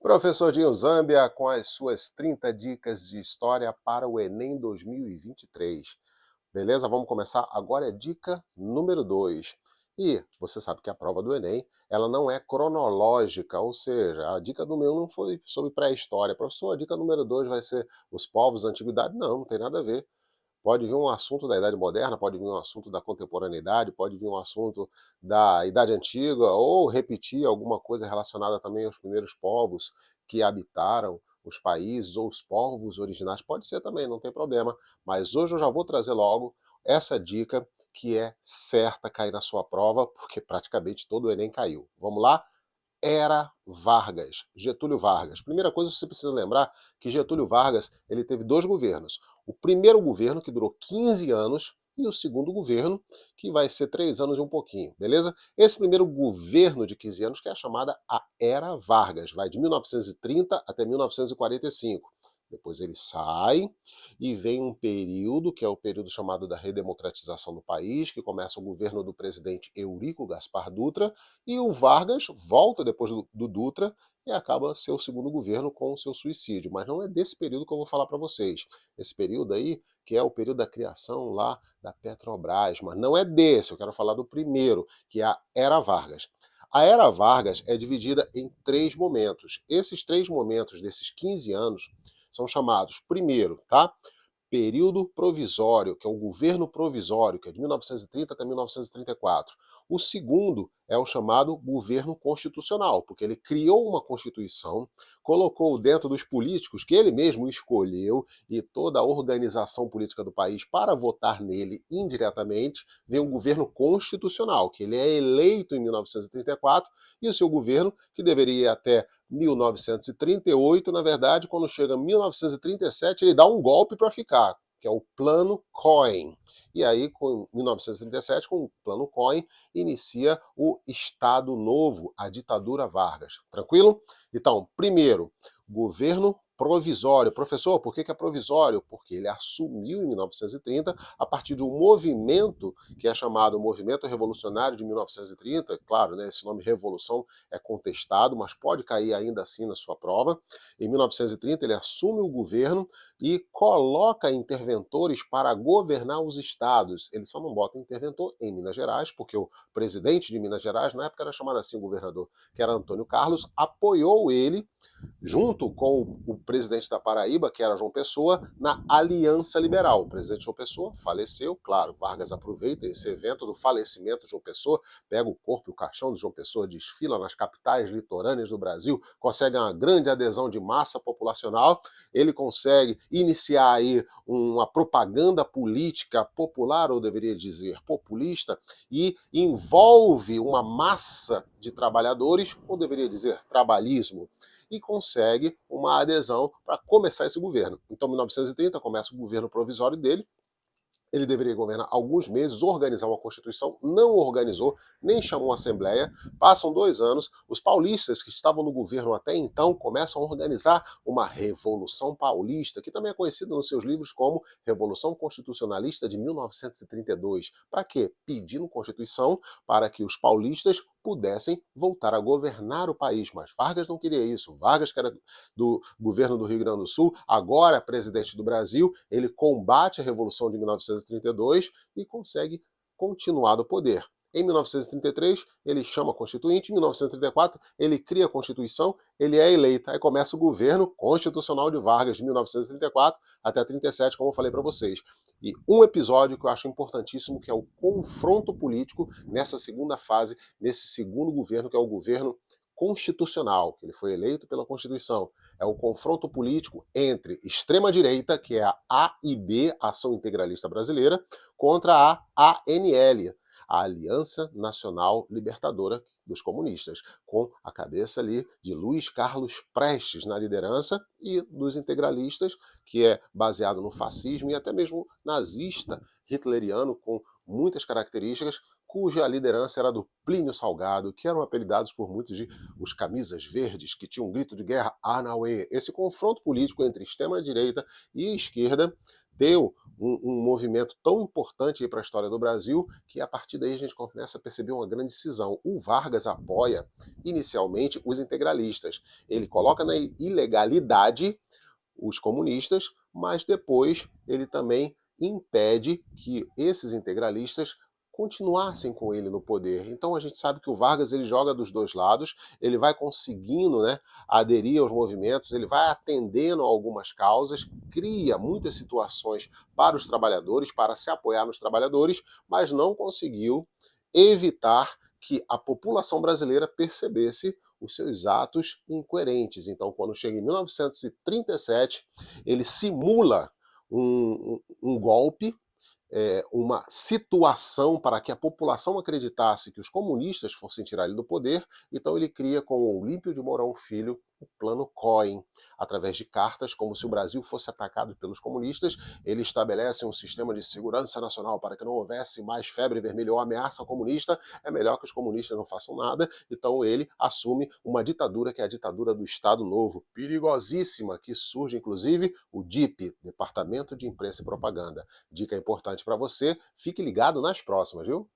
Professor Dinho Zambia com as suas 30 dicas de história para o Enem 2023. Beleza? Vamos começar? Agora é dica número 2. E você sabe que a prova do Enem, ela não é cronológica, ou seja, a dica número 1 não foi sobre pré-história. Professor, a dica número 2 vai ser os povos da antiguidade? Não, não tem nada a ver. Pode vir um assunto da Idade Moderna, pode vir um assunto da contemporaneidade, pode vir um assunto da Idade Antiga, ou repetir alguma coisa relacionada também aos primeiros povos que habitaram os países, ou os povos originários, pode ser também, não tem problema. Mas hoje eu já vou trazer logo essa dica que é certa cair na sua prova, porque praticamente todo o Enem caiu. Vamos lá? Era Vargas, Getúlio Vargas. Primeira coisa, você precisa lembrar que Getúlio Vargas ele teve dois governos. O primeiro governo, que durou 15 anos, e o segundo governo, que vai ser 3 anos e um pouquinho, beleza? Esse primeiro governo de 15 anos, que é a chamada a Era Vargas, vai de 1930 até 1945. Depois ele sai e vem um período, que é o período chamado da redemocratização do país, que começa o governo do presidente Eurico Gaspar Dutra, e o Vargas volta depois do Dutra e acaba seu segundo governo com o seu suicídio. Mas não é desse período que eu vou falar para vocês. Esse período aí, que é o período da criação lá da Petrobras, mas não é desse, eu quero falar do primeiro, que é a Era Vargas. A Era Vargas é dividida em 3 momentos. Esses 3 momentos desses 15 anos são chamados, primeiro, tá? Período provisório, que é o governo provisório, que é de 1930 até 1934. O segundo é o chamado governo constitucional, porque ele criou uma constituição, colocou dentro dos políticos que ele mesmo escolheu e toda a organização política do país para votar nele indiretamente, vem um governo constitucional, que ele é eleito em 1934, e o seu governo, que deveria ir até 1938, na verdade, quando chega 1937, ele dá um golpe para ficar, que é o Plano Cohen. E aí, com 1937, com o Plano Cohen, inicia o Estado Novo, a ditadura Vargas. Tranquilo? Então, primeiro, governo provisório. Professor, por que é provisório? Porque ele assumiu em 1930, a partir de um movimento que é chamado Movimento Revolucionário de 1930, claro, né, esse nome revolução é contestado, mas pode cair ainda assim na sua prova. Em 1930 ele assume o governo e coloca interventores para governar os estados. Ele só não bota interventor em Minas Gerais, porque o presidente de Minas Gerais, na época era chamado assim o governador, que era Antônio Carlos, apoiou ele junto com o presidente da Paraíba, que era João Pessoa, na Aliança Liberal. O presidente João Pessoa faleceu, claro, Vargas aproveita esse evento do falecimento de João Pessoa, pega o corpo e o caixão de João Pessoa, desfila nas capitais litorâneas do Brasil, consegue uma grande adesão de massa populacional, ele consegue iniciar aí uma propaganda política popular, ou deveria dizer populista, e envolve uma massa de trabalhadores, ou deveria dizer trabalhismo, e consegue uma adesão para começar esse governo. Então, em 1930, começa o governo provisório dele. Ele deveria governar alguns meses, organizar uma Constituição, não organizou, nem chamou uma Assembleia. Passam 2 anos, os paulistas que estavam no governo até então começam a organizar uma Revolução Paulista, que também é conhecida nos seus livros como Revolução Constitucionalista de 1932. Para quê? Pedindo Constituição para que os paulistas pudessem voltar a governar o país. Mas Vargas não queria isso. Vargas, que era do governo do Rio Grande do Sul, agora é presidente do Brasil, ele combate a Revolução de 1932 e consegue continuar no poder. Em 1933, ele chama a Constituinte, em 1934, ele cria a Constituição, ele é eleito. Aí começa o governo constitucional de Vargas, de 1934 até 37, como eu falei para vocês. E um episódio que eu acho importantíssimo, que é o confronto político nessa segunda fase, nesse segundo governo, que é o governo constitucional, que ele foi eleito pela Constituição. É o confronto político entre extrema-direita, que é a AIB, Ação Integralista Brasileira, contra a ANL, a Aliança Nacional Libertadora dos Comunistas, com a cabeça ali de Luiz Carlos Prestes na liderança e dos integralistas, que é baseado no fascismo e até mesmo nazista, hitleriano, com muitas características, cuja liderança era do Plínio Salgado, que eram apelidados por muitos de os camisas verdes, que tinham um grito de guerra Anauê. Esse confronto político entre extrema-direita e esquerda deu um movimento tão importante para a história do Brasil, que a partir daí a gente começa a perceber uma grande cisão. O Vargas apoia, inicialmente, os integralistas. Ele coloca na ilegalidade os comunistas, mas depois ele também impede que esses integralistas continuassem com ele no poder. Então a gente sabe que o Vargas ele joga dos dois lados, ele vai conseguindo, né, aderir aos movimentos, ele vai atendendo a algumas causas, cria muitas situações para os trabalhadores, para se apoiar nos trabalhadores, mas não conseguiu evitar que a população brasileira percebesse os seus atos incoerentes. Então, quando chega em 1937, ele simula um golpe, uma situação para que a população acreditasse que os comunistas fossem tirar ele do poder, então ele cria com o Olímpio de Mourão Filho o Plano Cohen, através de cartas, como se o Brasil fosse atacado pelos comunistas. Ele estabelece um sistema de segurança nacional para que não houvesse mais febre vermelha ou ameaça comunista. É melhor que os comunistas não façam nada, então ele assume uma ditadura que é a ditadura do Estado Novo, perigosíssima, que surge inclusive o DIP, Departamento de Imprensa e Propaganda. Dica importante para você, fique ligado nas próximas, viu?